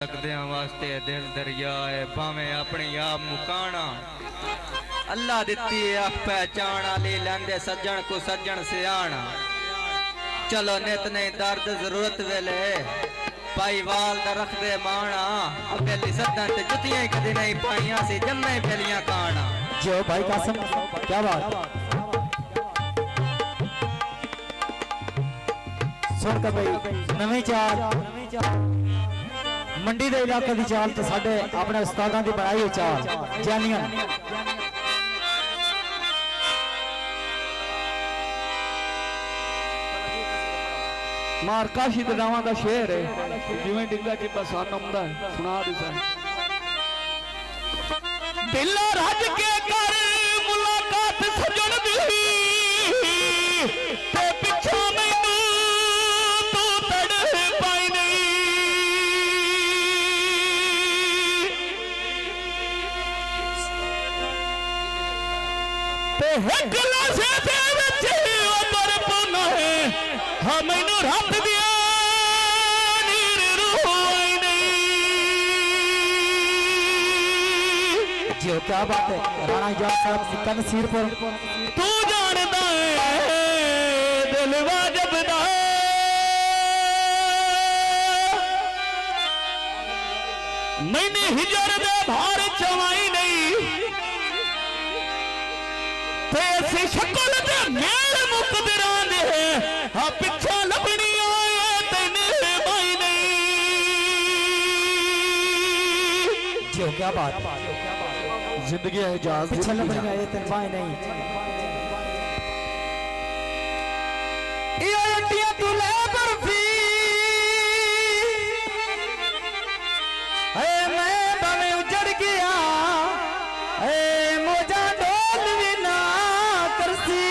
सकदियां वास्ते दिल दरिया है भावें अपनी आप मुकाना अल्लाह दिती अख पहचान आली लैंदे सज्जन को सज्जन से आना। चलो नित नहीं दर्द जरूरत वेले पाई वाल दा रख दे माना अबेली सदन ते जुतियां कदी नहीं पाइयां सी जम्मे फेलियां काना। जो भाई कासम क्या बात सुन का भाई नवी चाल मंडी दे इलाके की चाल तो साडे अपने उस्तादां दी बनाई हुई चाल जैनियन मार काशी दरावां दा शेर है जिवें डिंगा चिब्बा सन आउंदा है सुना दिसा दिल रज के कर मुलाकात सजन दी ते पिछा मैनू तू तड़ पाई नहीं ते हकला से दे विच उतर पुना है हां मैनू रब दिया नीर रोई नहीं। जो क्या बात है राणा जाट साहब सिकन सिरपुर तू जानदा है दिल वाजब दा मैंने हिजर दे भार चवाई नहीं ते ऐसी शक्ल ते मेल मुकदरां दे हां पिछा लभनी आए तैने माई नहीं। जो क्या बात जिंदगी है जान पीछे लग गए तेरे भाई नहीं ये अड्डियां तू ले बर्फी ए मैं बावे उजड़ गया ए मोजा डोल भी ना करसी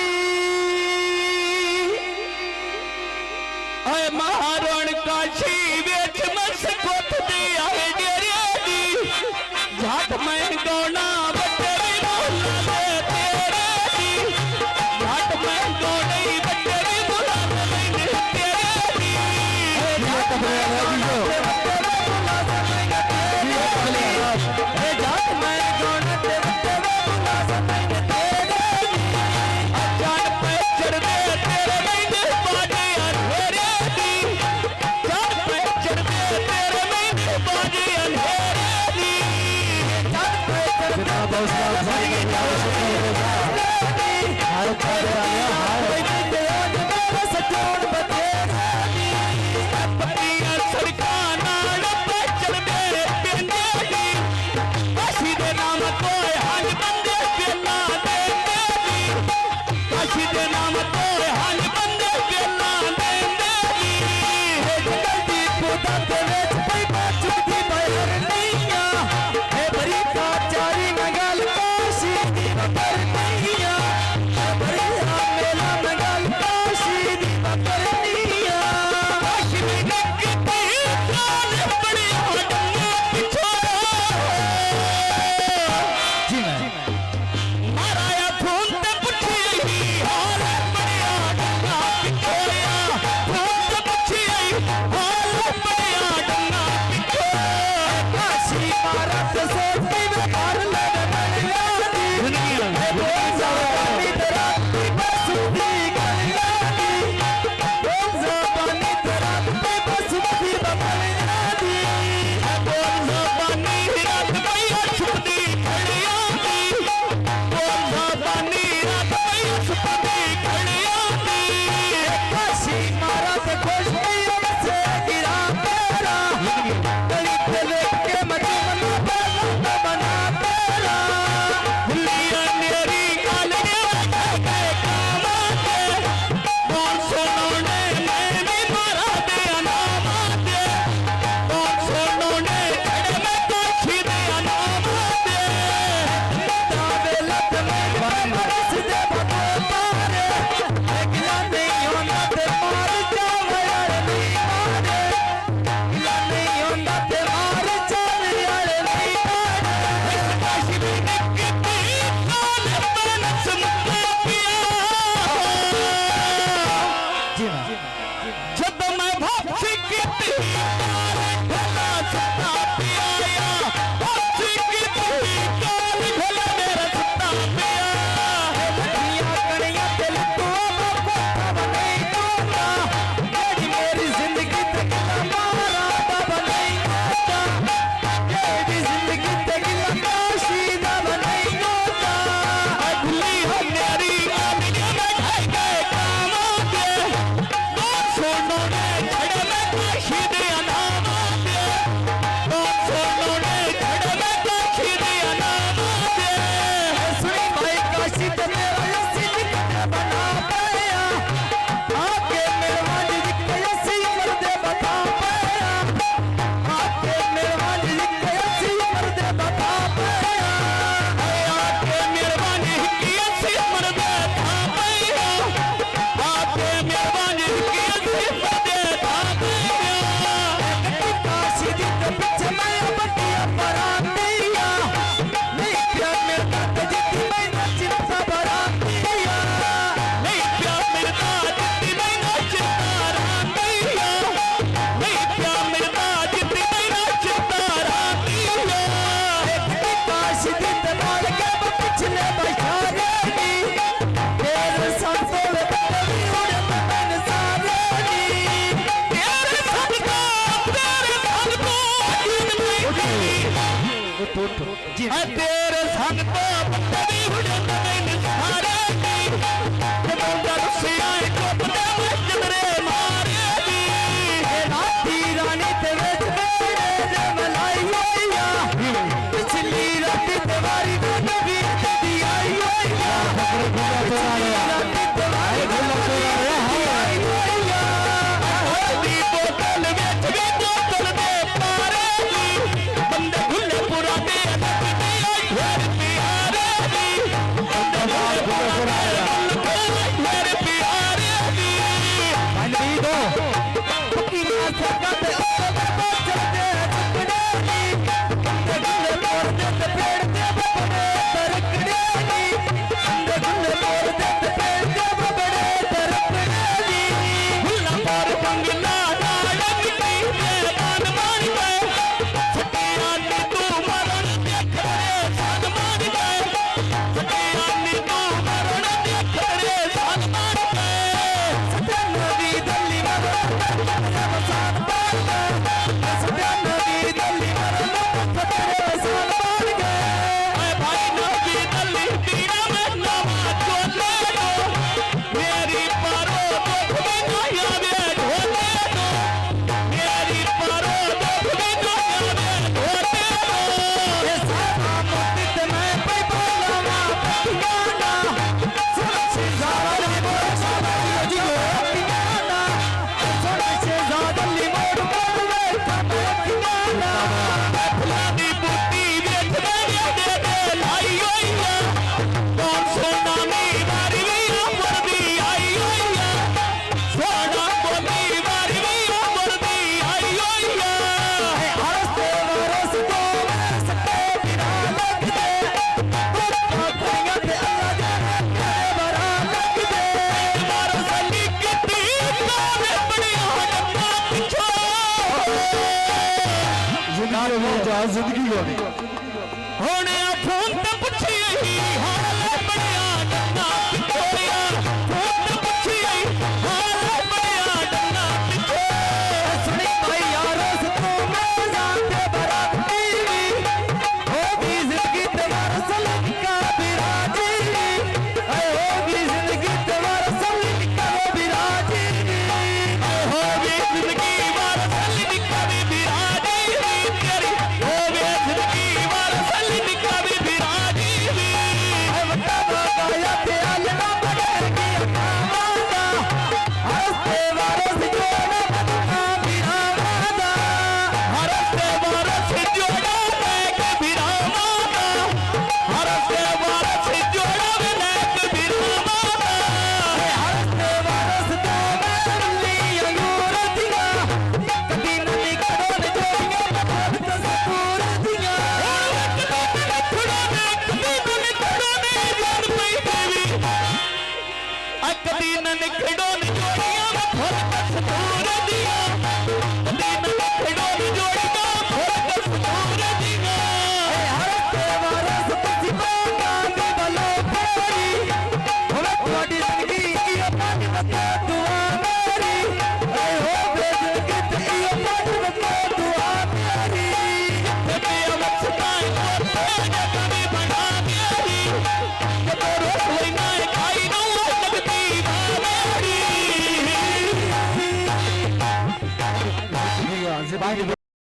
ओए महारण काशी वेच मस कोठ दी आए डेरे दी झाट मैं गौना बटरी बोला दे तेरे दी झाट मैं गौनी बटरी बोला दे तेरे दी ए जाट मैं गौना ते बोला समें तेरे जान पे चढ़ दे तेरे मैंने बाजे अंधेरे दी जान पे चढ़ दे तेरे मैंने बाजे अंधेरे दी जाट पे जनाब उस्ताद भाई के क्या शुक्रिया हर खड़े आया हर मेरे सजोड़ बतेरा पत्तियां सड़कां नाल पे चढ़ दे पिंडे दी काशी दे नाम कोई हंज बंदे बेला दे दी काशी दे नाम कोई हंज बंदे बेला दे दी जल्दी खुदा ते विच पई बाचुदी बहर नैया ए बरी का चारी मंगल काशी दी बहर नैया ए बरी मेला मंगल काशी दी बहर नैया काशी में लगती काल बड़ी हडने पिछोड़ा जी मैं माराया फोन ते पुछी हाल बड़िया डंगा पिछोड़िया फोन ते पुछी हाल बड़िया डंगा पिछोड़ा काशी मारत सोती में कर लग बनिया दी दुनिया बोल ज़बानी तराती बसुदी गलिया दी बोल ज़बानी तराती बसुदी बलिया दी बोल ज़बानी रात भैया छुपदी खड़िया दी बोल ज़बानी रात भैया छुपदी खड़िया दी काशी मारत खुशबू से गिरा तेरा गली पे लेके मजनू बना उठ जी है तेरे संग तो बंदे हुड़े मैंने सारे दी ते मुंडा रुसिया चुप दे जिंदरे मारे दी ए राती रानी ते विच मेरे जमलाई होइया पिछली राती तुम्हारी नबी दी आई होइया पिछली राती तुम्हारी नबी आई होइया दी बोतल विच भी बोतल दे पारे दी बंदे भुल्ले पुरा दे दी यार प्यारे दी बंदे भुल्ले पुरा दे मेरे प्यारे दी बनवी दो फकीरा सका ते चलते टुकड़े नी बंदे गुल्ले मोर दे ते पेड़ दे बड़े तरकड़े नी बंदे गुल्ले मोर दे ते पेड़ दे बड़े तरकड़े नी भुल्ला पर पंगला लगती ते मान मान गए सटिया नी तू मरण देख रे साध मान गए सटिया नी तू मरण देख रे साध मान गए सत्या नबी दल्ली मरण साथ बात सत्या नबी दल्ली मरण खतरे साल बात गए भाई नबी दल्ली दीना में नवा चोले दो मेरी पारो दुख में नया वे ढोले दो मेरी पारो दुख में नया वे ढोले दो ये सारा मुक्ति मैं पे बोलवा पतियाना सुन से ज़ारा ने बोल सारा जी को पतियाना सुन से ज़ारा ने मोड़ मोड़ थमे पतियाना फुलादी बुट्टी विच मेरे दे लाई होइया कौन सोना नी वारी वी वर्दी आई होइया सोना बोली वारी वी वर्दी आई होइया हरस्ते वरस तो सके बिना लग दे आखियां ते अल्लाह जाने करे बरा लग दे मारो सली किती कावे बड़ी हटका पिछो जिंदगी हो जा जिंदगी हो हुण आ फोन ते पुछी हाल